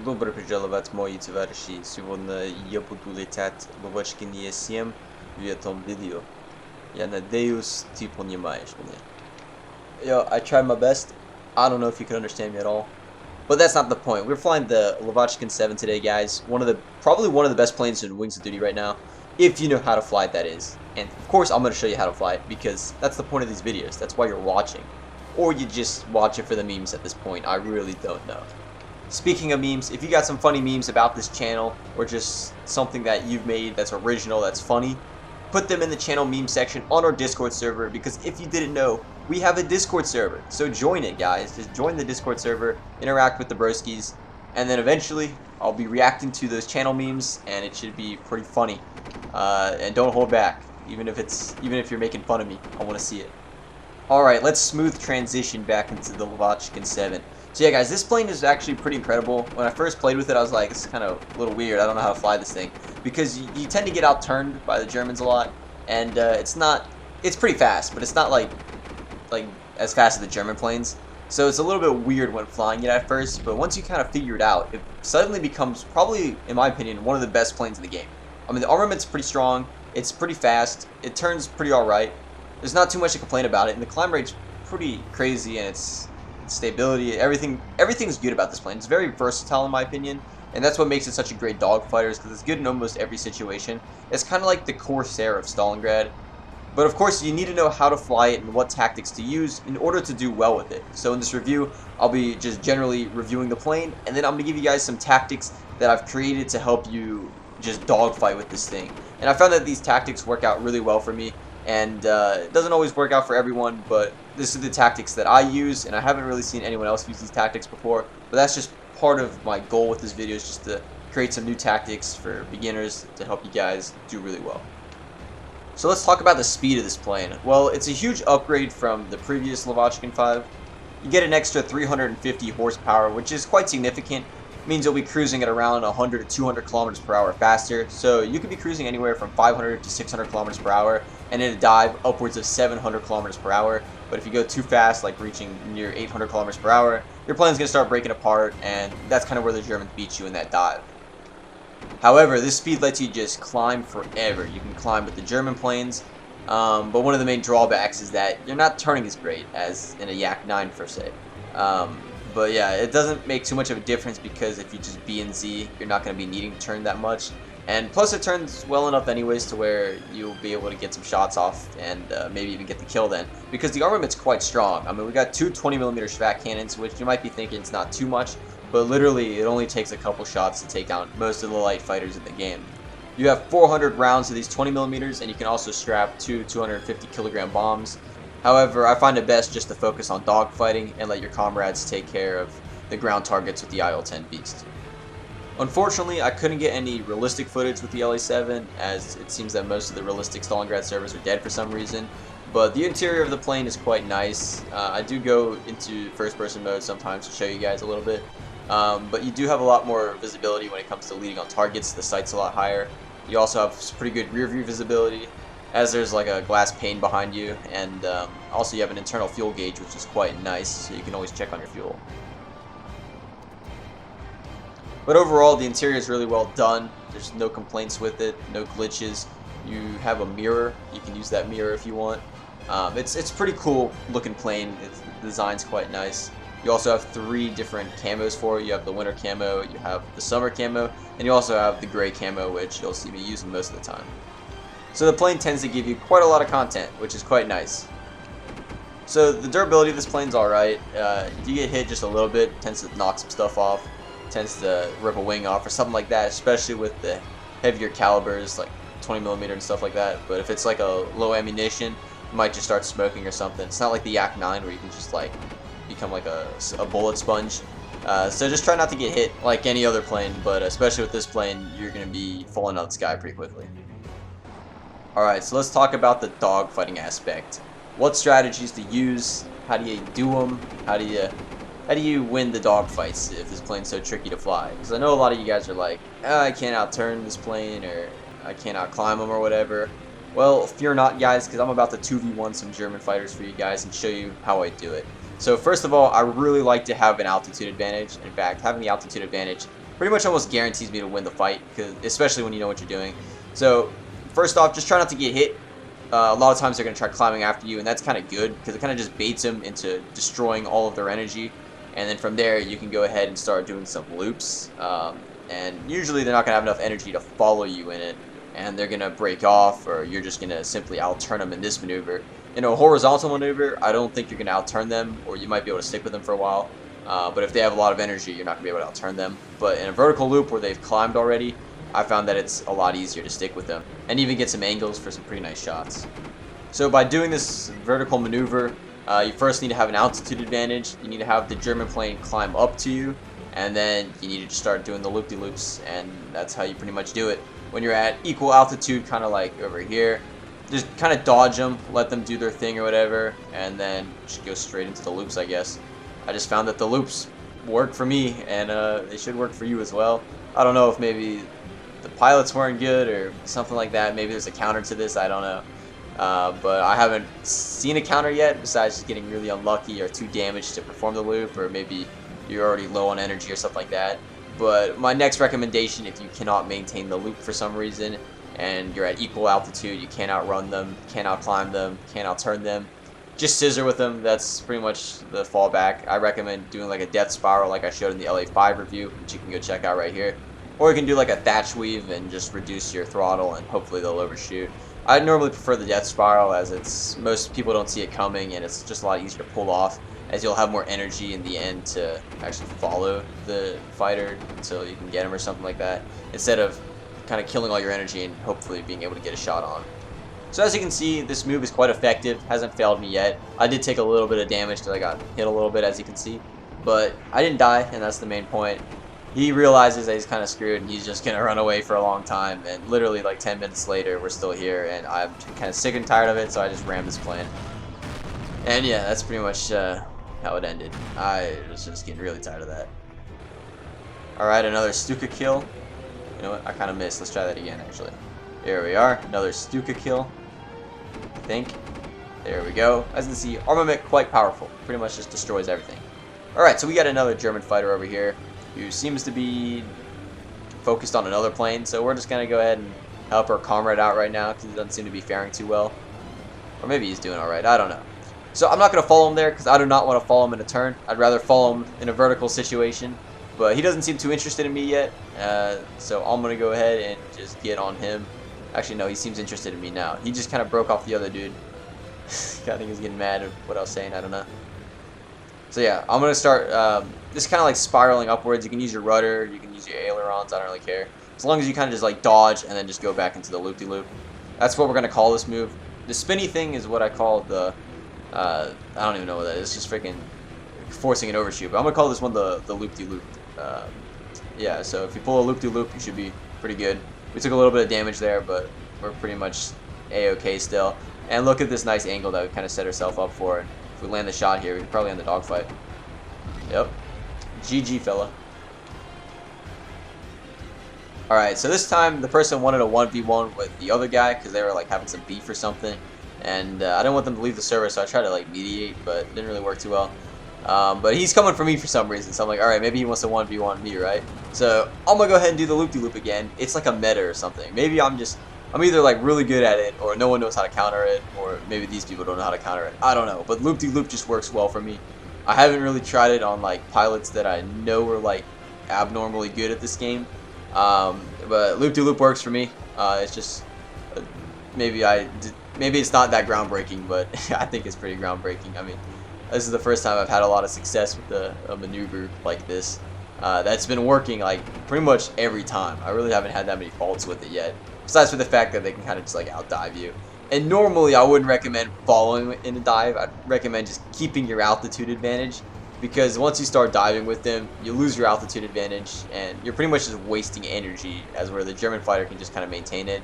Добро пожаловать, мои товарищи. Сегодня я буду летать Lavochkin E7 в этом видео. Я надеюсь, ты понимаешь меня. Yo, I tried my best. I don't know if you can understand me at all. But that's not the point. We're flying the Lavochkin 7 today, guys. Probably one of the best planes in Wings of Duty right now. If you know how to fly it, that is. And of course, I'm going to show you how to fly it because that's the point of these videos. That's why you're watching. Or you just watch it for the memes at this point. I really don't know. Speaking of memes, if you got some funny memes about this channel or just something that you've made that's original, that's funny, put them in the channel meme section on our Discord server, because if you didn't know, we have a Discord server. So join it, guys. Just join the Discord server, interact with the broskies, and then eventually I'll be reacting to those channel memes, and it should be pretty funny. And don't hold back, even if you're making fun of me. I want to see it. Alright, let's smooth transition back into the Lavochkin 7. So yeah, guys, this plane is actually pretty incredible. When I first played with it, I was like, it's kind of a little weird. I don't know how to fly this thing. Because you tend to get outturned by the Germans a lot. And it's pretty fast, but it's not like as fast as the German planes. So it's a little bit weird when flying it at first, but once you kind of figure it out, it suddenly becomes probably, in my opinion, one of the best planes in the game. I mean, the armament's pretty strong, it's pretty fast, it turns pretty alright. There's not too much to complain about it, and the climb rate's pretty crazy, and its stability, everything's good about this plane. It's very versatile in my opinion, and that's what makes it such a great dogfighter, because it's good in almost every situation. It's kind of like the Corsair of Stalingrad. But of course, you need to know how to fly it and what tactics to use in order to do well with it. So in this review, I'll be just generally reviewing the plane, and then I'm going to give you guys some tactics that I've created to help you just dogfight with this thing. And I found that these tactics work out really well for me, and it doesn't always work out for everyone, but this is the tactics that I use, and I haven't really seen anyone else use these tactics before. But that's just part of my goal with this video, is just to create some new tactics for beginners to help you guys do really well. So let's talk about the speed of this plane. Well, it's a huge upgrade from the previous Lavochkin 5. You get an extra 350 horsepower, which is quite significant. It means you'll be cruising at around 100 to 200 kilometers per hour faster. So you could be cruising anywhere from 500 to 600 kilometers per hour, and in a dive, upwards of 700 kilometers per hour. But if you go too fast, like reaching near 800 kilometers per hour, your plane's going to start breaking apart, and that's kind of where the Germans beat you in that dive. However, this speed lets you just climb forever. You can climb with the German planes, but one of the main drawbacks is that you're not turning as great as in a Yak 9 per se. But yeah, it doesn't make too much of a difference, because if you just B and Z, you're not going to be needing to turn that much. And plus it turns well enough anyways to where you'll be able to get some shots off and maybe even get the kill then. Because the armament's quite strong. I mean, we got two 20mm Schwack cannons, which you might be thinking it's not too much. But literally, it only takes a couple shots to take down most of the light fighters in the game. You have 400 rounds of these 20mm, and you can also strap two 250 kilogram bombs. However, I find it best just to focus on dogfighting and let your comrades take care of the ground targets with the IL-10 Beast. Unfortunately, I couldn't get any realistic footage with the La-7, as it seems that most of the realistic Stalingrad servers are dead for some reason. But the interior of the plane is quite nice. I do go into first-person mode sometimes to show you guys a little bit. But you do have a lot more visibility when it comes to leading on targets. The sight's a lot higher. You also have pretty good rear view visibility, as there's like a glass pane behind you, and also you have an internal fuel gauge, which is quite nice, so you can always check on your fuel. But overall, the interior is really well done. There's no complaints with it, no glitches. You have a mirror. You can use that mirror if you want. It's pretty cool looking plane. The design's quite nice. You also have three different camos for it. You have the winter camo, you have the summer camo, and you also have the gray camo, which you'll see me using most of the time. So the plane tends to give you quite a lot of content, which is quite nice. So the durability of this plane's alright. If you get hit just a little bit, it tends to knock some stuff off, tends to rip a wing off or something like that, especially with the heavier calibers like 20mm and stuff like that. But if it's like a low ammunition, it might just start smoking or something. It's not like the Yak 9 where you can just like become like a bullet sponge. So just try not to get hit like any other plane, but especially with this plane, you're going to be falling out of the sky pretty quickly. Alright, so let's talk about the dogfighting aspect. What strategies to use, how do you do them, how do you win the dogfights if this plane's so tricky to fly? Because I know a lot of you guys are like, oh, I can't outturn this plane, or I can't outclimb them or whatever. Well, fear not, guys, because I'm about to 2v1 some German fighters for you guys and show you how I do it. So first of all, I really like to have an altitude advantage. In fact, having the altitude advantage pretty much almost guarantees me to win the fight, because especially when you know what you're doing. So first off, just try not to get hit. A lot of times they're going to try climbing after you, and that's kind of good because it kind of just baits them into destroying all of their energy. And then from there, you can go ahead and start doing some loops. And usually they're not going to have enough energy to follow you in it, and they're going to break off, or you're just going to simply outturn them in this maneuver. In a horizontal maneuver, I don't think you're going to outturn them, or you might be able to stick with them for a while. But if they have a lot of energy, you're not going to be able to outturn them. But in a vertical loop where they've climbed already, I found that it's a lot easier to stick with them and even get some angles for some pretty nice shots. So by doing this vertical maneuver, you first need to have an altitude advantage. You need to have the German plane climb up to you, and then you need to just start doing the loop-de-loops, and that's how you pretty much do it. When you're at equal altitude, kind of like over here, just kind of dodge them, let them do their thing or whatever, and then just go straight into the loops, I guess. I just found that the loops work for me, and they should work for you as well. I don't know if maybe the pilots weren't good or something like that. Maybe there's a counter to this, I don't know. But I haven't seen a counter yet, besides just getting really unlucky or too damaged to perform the loop, or maybe you're already low on energy or something like that. But my next recommendation, if you cannot maintain the loop for some reason and you're at equal altitude, you can't outrun them, can't outclimb them, can't outturn them, just scissor with them. That's pretty much the fallback. I recommend doing like a death spiral like I showed in the LA5 review, which you can go check out right here. Or you can do like a thatch weave and just reduce your throttle, and hopefully they'll overshoot. I normally prefer the death spiral, as most people don't see it coming, and it's just a lot easier to pull off, as you'll have more energy in the end to actually follow the fighter until you can get him or something like that, instead of kind of killing all your energy and hopefully being able to get a shot on. So as you can see, this move is quite effective, hasn't failed me yet. I did take a little bit of damage because I got hit a little bit, as you can see, but I didn't die, and that's the main point. He realizes that he's kind of screwed, and he's just going to run away for a long time, and literally like 10 minutes later we're still here, and I'm kind of sick and tired of it, so I just rammed this plane. And yeah, that's pretty much how it ended. I was just getting really tired of that. Alright, another Stuka kill. You know what, I kind of missed. Let's try that again, actually. Here we are, another Stuka kill, I think. There we go. As you can see, armament quite powerful. Pretty much just destroys everything. Alright, so we got another German fighter over here who seems to be focused on another plane, so we're just going to go ahead and help our comrade out right now because he doesn't seem to be faring too well. Or maybe he's doing alright, I don't know. So I'm not going to follow him there because I do not want to follow him in a turn. I'd rather follow him in a vertical situation, but he doesn't seem too interested in me yet, so I'm going to go ahead and just get on him. Actually, no, he seems interested in me now. He just kind of broke off the other dude. I think he's getting mad at what I was saying, I don't know. So yeah, I'm going to start just kind of like spiraling upwards. You can use your rudder, you can use your ailerons, I don't really care. As long as you kind of just like dodge and then just go back into the loop-de-loop. That's what we're going to call this move. The spinny thing is what I call the, I don't even know what that is, just freaking forcing an overshoot. But I'm going to call this one the loop-de-loop. Yeah, so if you pull a loop-de-loop, you should be pretty good. We took a little bit of damage there, but we're pretty much A-okay still. And look at this nice angle that we kind of set ourselves up for. And if we land the shot here, we can probably end the dogfight. Yep. GG, fella. Alright, so this time the person wanted a 1v1 with the other guy because they were like having some beef or something. And I didn't want them to leave the server, so I tried to like mediate, but it didn't really work too well. But he's coming for me for some reason, so I'm like, alright, maybe he wants to 1v1 me, right? So I'm gonna go ahead and do the loop-de-loop again. It's like a meta or something. Maybe I'm either like really good at it, or no one knows how to counter it, or maybe these people don't know how to counter it. I don't know, but loop-de-loop just works well for me. I haven't really tried it on like pilots that I know are like abnormally good at this game, but loop-de-loop works for me. It's just maybe it's not that groundbreaking, but I think it's pretty groundbreaking. I mean, this is the first time I've had a lot of success with a maneuver like this. That's been working like pretty much every time. I really haven't had that many faults with it yet, besides for the fact that they can kind of just like outdive you. And normally I wouldn't recommend following in a dive. I'd recommend just keeping your altitude advantage, because once you start diving with them, you lose your altitude advantage and you're pretty much just wasting energy, as where the German fighter can just kind of maintain it.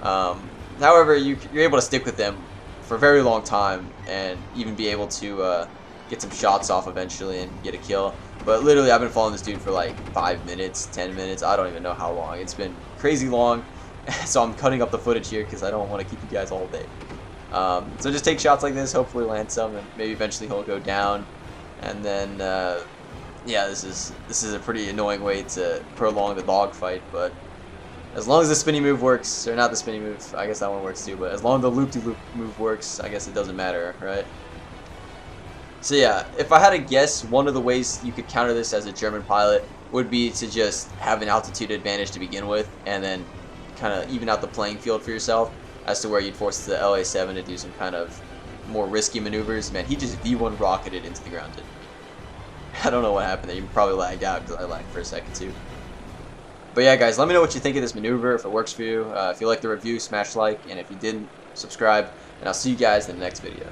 However, you're able to stick with them for a very long time and even be able to get some shots off eventually and get a kill. But literally, I've been following this dude for like 5 minutes, 10 minutes, I don't even know how long. It's been crazy long, so I'm cutting up the footage here because I don't want to keep you guys all day. So just take shots like this, hopefully land some, and maybe eventually he'll go down. And then yeah, this is a pretty annoying way to prolong the dogfight, but as long as the spinning move works, or not the spinning move, I guess that one works too, but as long as the loop-de-loop move works, I guess it doesn't matter, right? So yeah, if I had to guess, one of the ways you could counter this as a German pilot would be to just have an altitude advantage to begin with, and then kind of even out the playing field for yourself as to where you'd force the La-7 to do some kind of more risky maneuvers. Man, he just V1 rocketed into the ground. I don't know what happened there. You probably lagged out because I lagged for a second too. But yeah, guys, let me know what you think of this maneuver, if it works for you. If you like the review, smash like, and if you didn't, subscribe. And I'll see you guys in the next video.